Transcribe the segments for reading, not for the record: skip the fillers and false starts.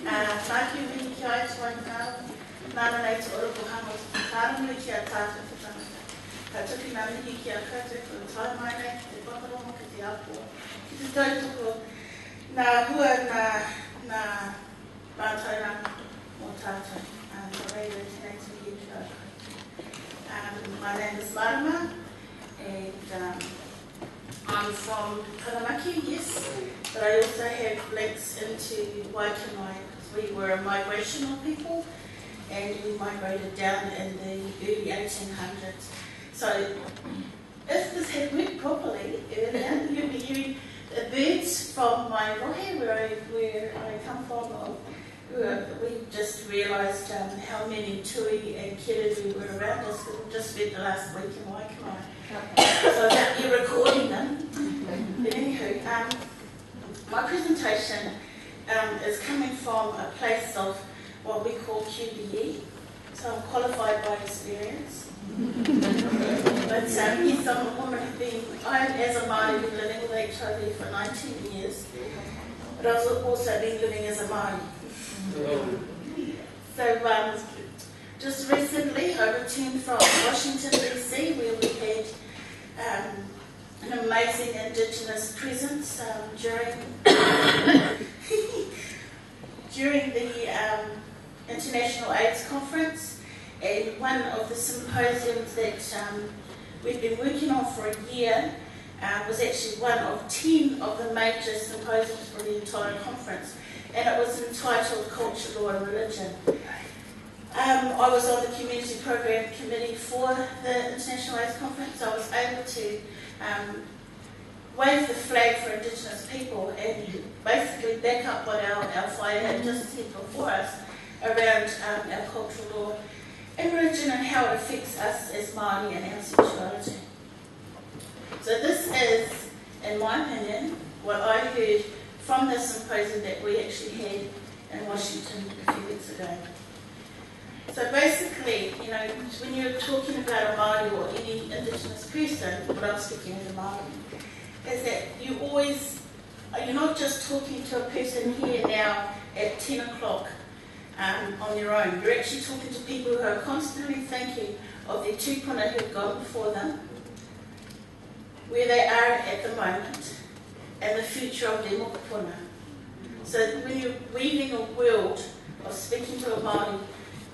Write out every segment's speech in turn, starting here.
Tāki wini ki ai tuai kāu, nāna nei te ora pohanga o te kāranui ki a tātou te tangata. Ka tuki nā mihi ki a koutou ko tai mai nei, te whakarongo ki te apua, ki te tautoko, nā hua nā rātauranga mō tātou. Reira tēnei te mihi ki a koutou. My name is Marama, and I'm from Taranaki, yes, but I also have links into Waikanae because we were a migrational people and we migrated down in the early 1800s. So if this had worked properly earlier, you'd be hearing the birds from my rohe where I come from. We just realised how many tui and kiriri were around us because we just spent the last week in Waikanae. So that you're recording them. But anywho, my presentation is coming from a place of what we call QBE. So I'm qualified by experience. But yes, I'm a woman as a Māori, been living with HIV for 19 years. But I've also been living as a Māori. So just recently I returned from Washington DC where we had an amazing Indigenous presence during the International AIDS Conference, and one of the symposiums that we've been working on for a year was actually one of 10 of the major symposiums for the entire conference. And it was entitled Culture, Law and Religion. I was on the Community Program Committee for the International AIDS Conference. I was able to wave the flag for Indigenous people and basically back up what our whai had just said before us around our cultural law and religion and how it affects us as Māori and our sexuality. So this is, in my opinion, what I heard from the symposium that we actually had in Washington a few weeks ago. So basically, you know, when you're talking about a Māori or any Indigenous person, what I'm speaking as a Māori, is that you're not just talking to a person here now at 10 o'clock on their own. You're actually talking to people who are constantly thinking of their tūpuna who've gone before them, where they are at the moment, and the future of their mokopuna. So when you're weaving a world of speaking to a Māori,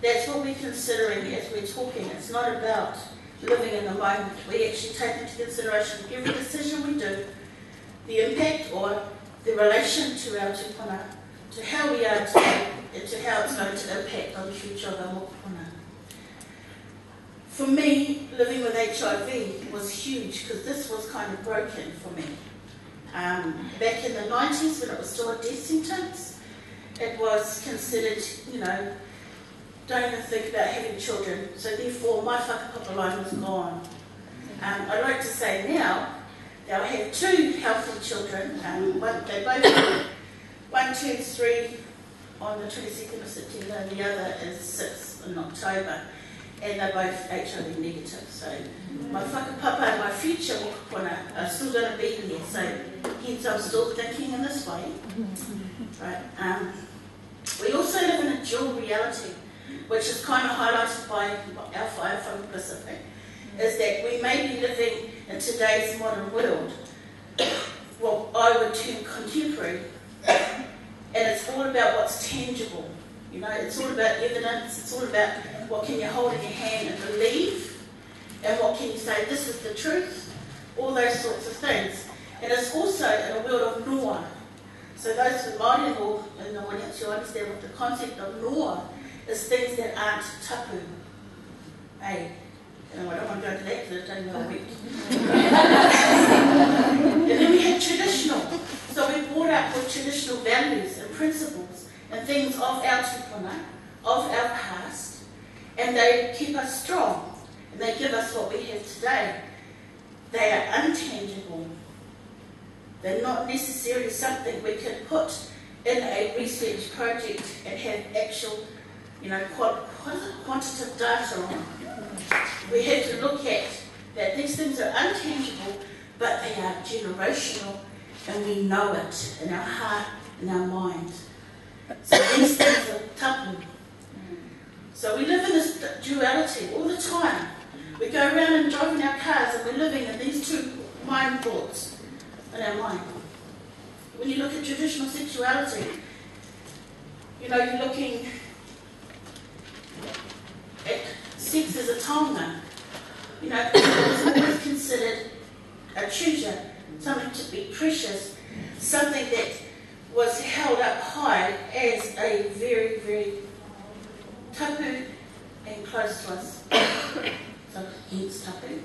that's what we're considering as we're talking. It's not about living in the moment. We actually take into consideration every decision we do, the impact or the relation to our tūpuna, to how we are today, and to how it's going to impact on the future of our mokopuna. For me, living with HIV was huge because this was kind of broken for me. Back in the 90s, when it was still a death sentence, it was considered, you know, don't even think about having children. So therefore, my whakapapa line was gone. I'd like to say now, they'll have 2 healthy children. One turns 3 on the 22nd of September, and the other is 6 in October. And they're both HIV negative. So my whakapapa and my future mokopuna are still going to be there. So hence I'm still thinking in this way. Right. We also live in a dual reality, which is kind of highlighted by our whai from the Pacific, is that we may be living in today's modern world, what I would term contemporary, and it's all about what's tangible. You know, it's all about evidence, it's all about what can you hold in your hand and believe, and what can you say, this is the truth, all those sorts of things. And it's also in a world of noa. So those who Māori in the audience, you understand what the concept of noa is, things that aren't tapu. Hey, you know, I don't want to go into that because it's only a week. And then we have traditional. So we're brought up with traditional values and principles and things of our tūpuna, of our past, and they keep us strong, and they give us what we have today. They are intangible. They're not necessarily something we can put in a research project and have actual, you know, quantitative data on. We have to look at that these things are intangible, but they are generational, and we know it in our heart, in our mind. So these things are tapu. So we live in this duality all the time. We go around and drive in our cars and we're living in these two mind thoughts in our mind. When you look at traditional sexuality, you know, you're looking at sex as a taonga. You know, it was always considered a treasure, something to be precious, something that was held up high as a very, very tapu and close to us. So hence tapu.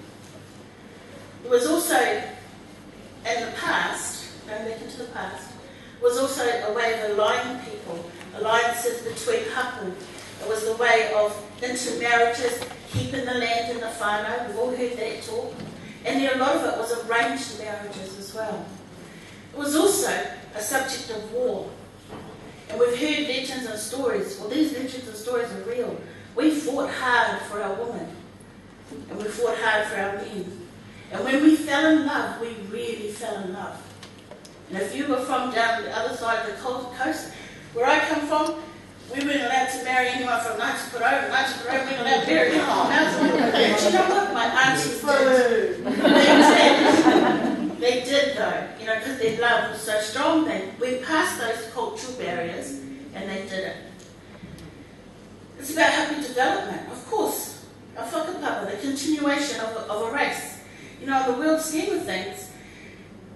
It was also, in the past, going back into the past, was also a way of allying people, alliances between hapu. It was the way of intermarriages, keeping the land in the whānau. We've all heard that talk. And a lot of it was arranged marriages as well. It was also a subject of war. And we've heard legends and stories. Well, these legends and stories are real. We fought hard for our women. And we fought hard for our men. And when we fell in love, we really fell in love. And if you were from down the other side of the coast, where I come from, we weren't allowed to marry anyone from Ngatiawa. We weren't allowed to marry anyone else. But you know what? My aunties did. They did though, you know, because their love was so strong. They went past those cultural barriers and they did it. It's about happy development, of course. Our whakapapa, the continuation of a race. You know, in the world scheme of things,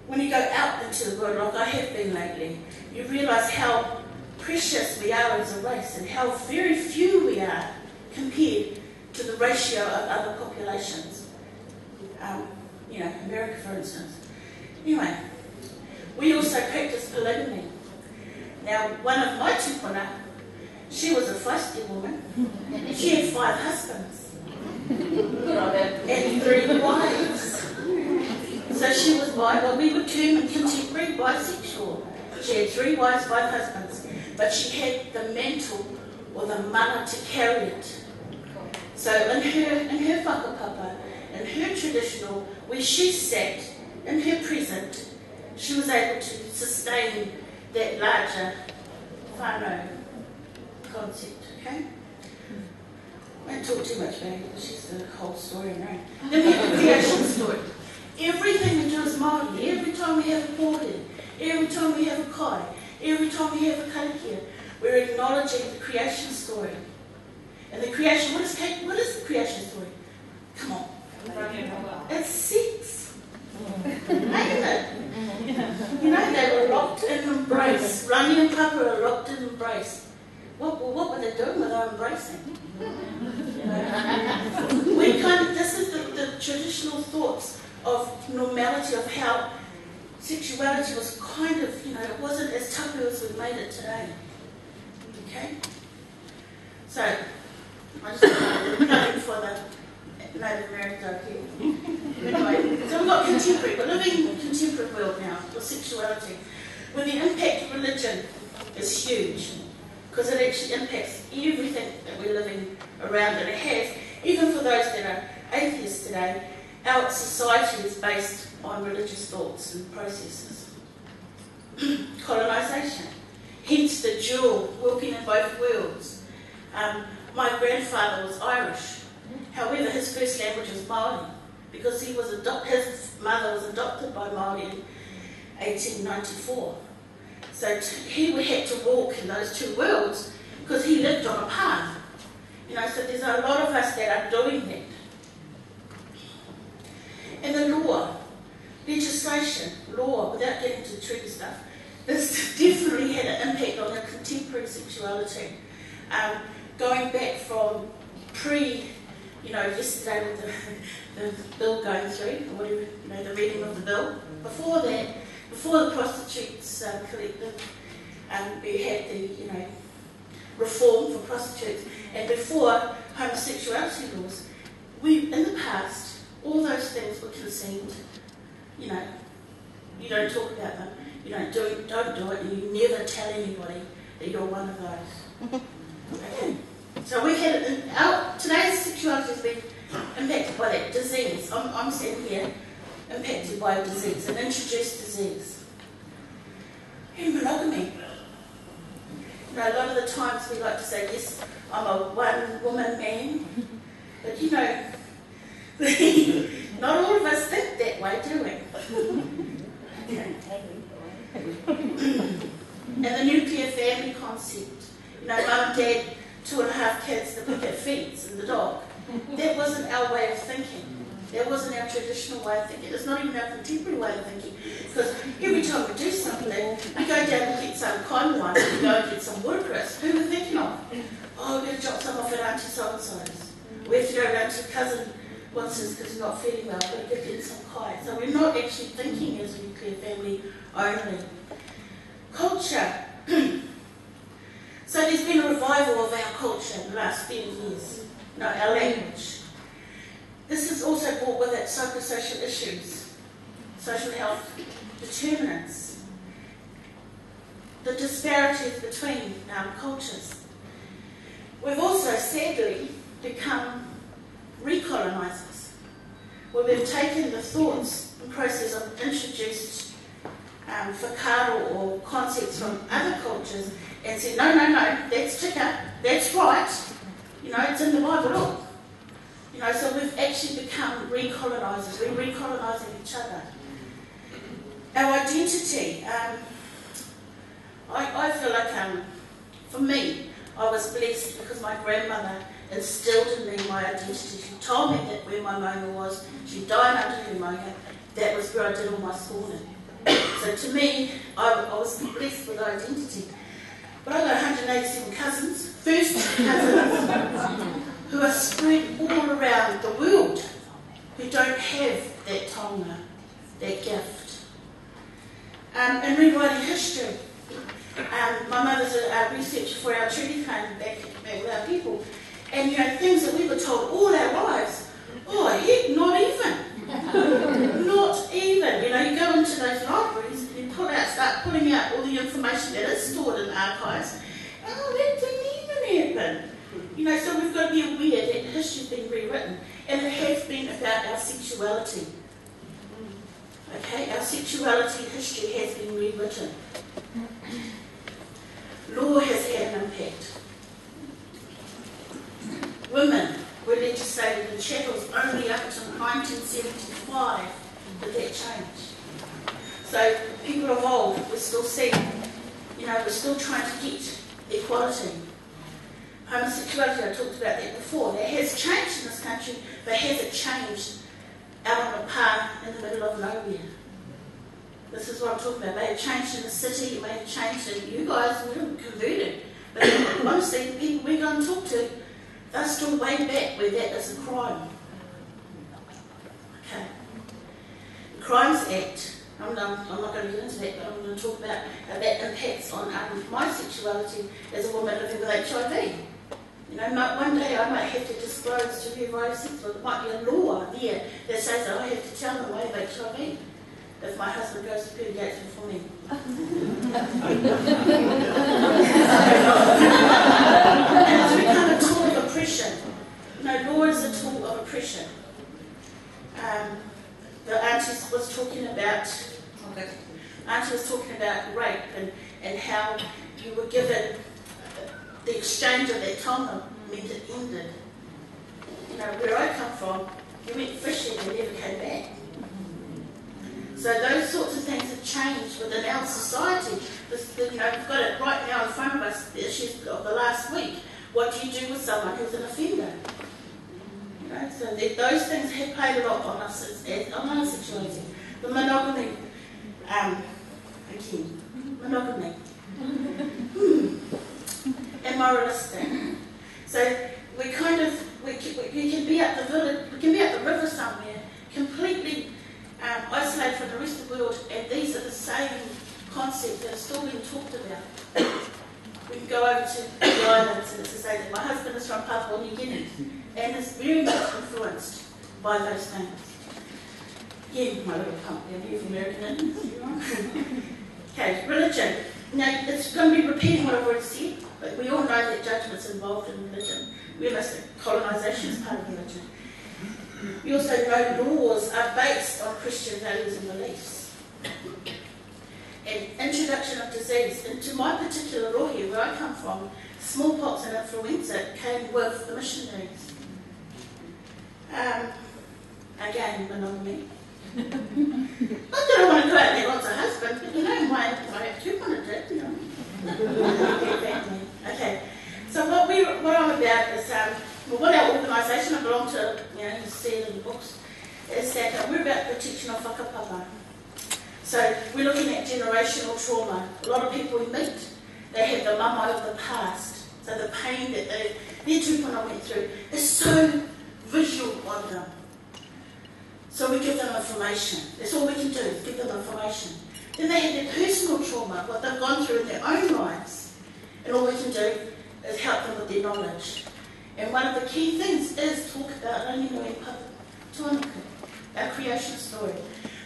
when you go out into the world, like I have been lately, you realise how precious we are as a race and how very few we are compared to the ratio of other populations. You know, America, for instance. Anyway, we also practice polygamy. Now, one of my tupuna, she was a feisty woman. She had 5 husbands and 3 wives. So she was what we would term in contemporary bisexual. She had 3 wives, 5 husbands, but she had the mantle or the mana to carry it. So in her whakapapa, in her traditional, where she sat, in her present, she was able to sustain that larger whānau concept, okay? I won't talk too much about it, because she's the whole story in her own. Then we have the creation story. Everything we do is Māori. Every time we have a pōhe, every time we have a kai, every time we have a karakia, we're acknowledging the creation story. And the creation, what is the creation story? Come on. It's sex. Ain't it? You know, they were locked in embrace. Rangi and Papa are locked in embrace. What were they doing when they were embracing? You know? This is the traditional thoughts of normality, of how sexuality was kind of, you know, it wasn't as tapu as we've made it today. Okay? So, I just looking for the Native Americans up here. Anyway, so we've got contemporary. We're living in a contemporary world now with sexuality, where the impact of religion is huge, because it actually impacts everything that we're living around, and it has, even for those that are atheists today. Our society is based on religious thoughts and processes. Colonisation, hence the dual, working in both worlds. My grandfather was Irish. However, his first language was Māori, because his mother was adopted by Māori in 1894. So he had to walk in those two worlds because he lived on a path. You know, so there's a lot of us that are doing that. And the law, legislation, law, without getting to tricky stuff, this definitely had an impact on the contemporary sexuality. Going back from yesterday with the bill going through, or whatever, you know, the reading of the bill. Before that, before the prostitutes collective, we had the, you know, reform for prostitutes, and before homosexuality laws, in the past, all those things were conceived. You know, you don't talk about them, you don't do it, and you never tell anybody that you're one of those. Okay. So we had today's sexuality has been impacted by that disease. I'm sitting here impacted by a disease, an introduced disease. And monogamy. You know, a lot of the times we like to say, yes, I'm a one-woman man, but you know, not all of us think that way, do we? Okay. And the nuclear family concept, you know, mum and dad, 2.5 kids, the picket fence and the dog. That wasn't our way of thinking. That wasn't our traditional way of thinking. It's not even our contemporary way of thinking. Because every time we do something, we go down and get some Kaiwhakahaere, we go and get some watercress. Who are we thinking of? Oh, we're going to drop some off at Auntie so-and-so's. We have to go around to cousin what's his because he's not feeling well. We're going to give him some kai. So we're not actually thinking as a nuclear family only. Culture. So there's been a revival of our culture in the last 10 years. You know, our language. This has also brought with it psychosocial issues, social health determinants, the disparities between cultures. We've also, sadly, become recolonisers, where we've taken the thoughts and process of introduced whakaaro or concepts from other cultures and said, no, that's tika, that's right, you know, it's in the Bible, look. You know, so we've actually become recolonisers. We're recolonising each other. Our identity. I feel like, for me, I was blessed because my grandmother instilled in me my identity. She told me that where my maunga was. She died under her maunga. That was where I did all my schooling. So to me, I was blessed with identity. But I've got 187 cousins, first cousins, who are spread all around the world, who don't have that taonga, that gift. And rewriting history. My mother's a researcher for our treaty claim back with our people. And you know, things that we were told all our lives, oh heck, not even. Not even. You know, you go into those libraries and you start pulling out all the information that is stored in archives. Oh, that didn't even happen. You know, so we've got to be aware that history's been rewritten, and it has been about our sexuality. Okay, our sexuality history has been rewritten. Law has had an impact. Women were legislated in chattels only up until 1975 did that change. So people evolved, we're still seeing, you know, we're still trying to get equality. Homosexuality, I talked about that before. That has changed in this country, but has it changed out on a park in the middle of nowhere? This is what I'm talking about. It may have changed in the city, it may have changed in you guys, we're converted. But honestly, the people we're going to talk to, they're still way back where that is a crime. Okay. The Crimes Act, I'm not going to get into that, but I'm going to talk about how that impacts on my sexuality as a woman living with HIV. You know, one day I might have to disclose to whoever I sex with. There might be a law there that says that I have to tell them I have HIV if my husband goes to pediatrics for me. And it's become a tool of oppression. You know, law is a tool of oppression. The auntie was talking about rape and how you were given the exchange of that taonga meant it ended. You know, where I come from, you went fishing and never came back. So those sorts of things have changed within our society. You know, we've got it right now in front of us, the issues of the last week. What do you do with someone who's an offender? You know, so those things have played a lot on us on our sexuality. The monogamy, monogamy. And moralistic. So we kind of, we can be at the village, we can be at the river somewhere, completely isolated from the rest of the world, and these are the same concepts that are still being talked about. We can go over to the islands and to say that my husband is from Papua New Guinea and is very much influenced by those things. Yeah, my little pump down here from American. Okay, religion. Now, it's going to be repeating what I've already said, but we all know that judgment's involved in religion. We must colonisation is part of religion. We also know laws are based on Christian values and beliefs. and introduction of disease. Into my particular rohe, where I come from, smallpox and influenza came with the missionaries. Again, monogamy. Not that I want to go out there lots of husbands, but you know, my ex-husband did, you know. Okay, so what I'm about is, what our organisation I belong to, you know, you see it in the books, is that we're about protection of whakapapa. So we're looking at generational trauma. A lot of people we meet, they have the mama of the past. So the pain that their tūpuna went through is so visual on them. So we give them information. That's all we can do, is give them information. Then they have their personal trauma, what they've gone through in their own lives. And all we can do is help them with their knowledge. And one of the key things is talk about Ranginui Tuanuku, our creation story.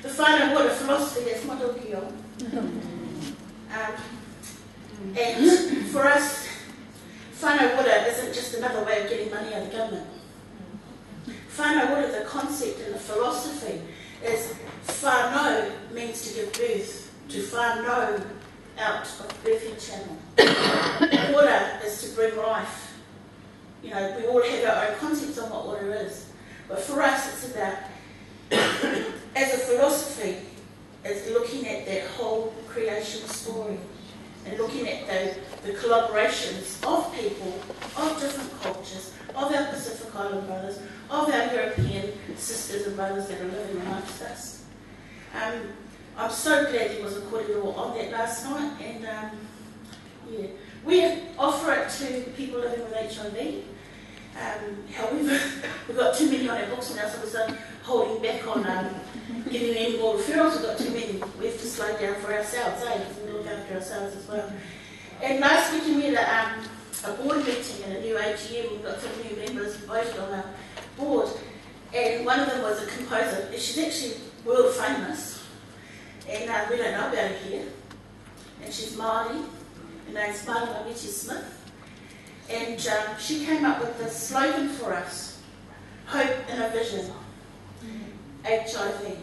The whānau water philosophy is Madokio. And for us, whānau water isn't just another way of getting money out of government. Whānau water, the concept and the philosophy, is whānau means to give birth, to whānau out of birthing channel. Water is to bring life. You know, we all have our own concepts on what water is. But for us, it's about, as a philosophy, it's looking at that whole creation story and looking at the collaborations of people, of different cultures, of our Pacific Island brothers, of our European sisters and brothers that are living amongst us. I'm so glad there was a kōrero on that last night, and yeah, we offer it to people living with HIV. However, we've got too many on our books now, so we're still holding back on giving any more referrals. We've got too many. We have to slow down for ourselves, because we look after ourselves as well. And last week we had a board meeting and a new AGM. We've got some new members voted on our board, and one of them was a composer. She's actually world famous, and we don't know about her here. And she's Māori. Her name's Marama Pala. And she came up with this slogan for us: hope in a vision, HIV.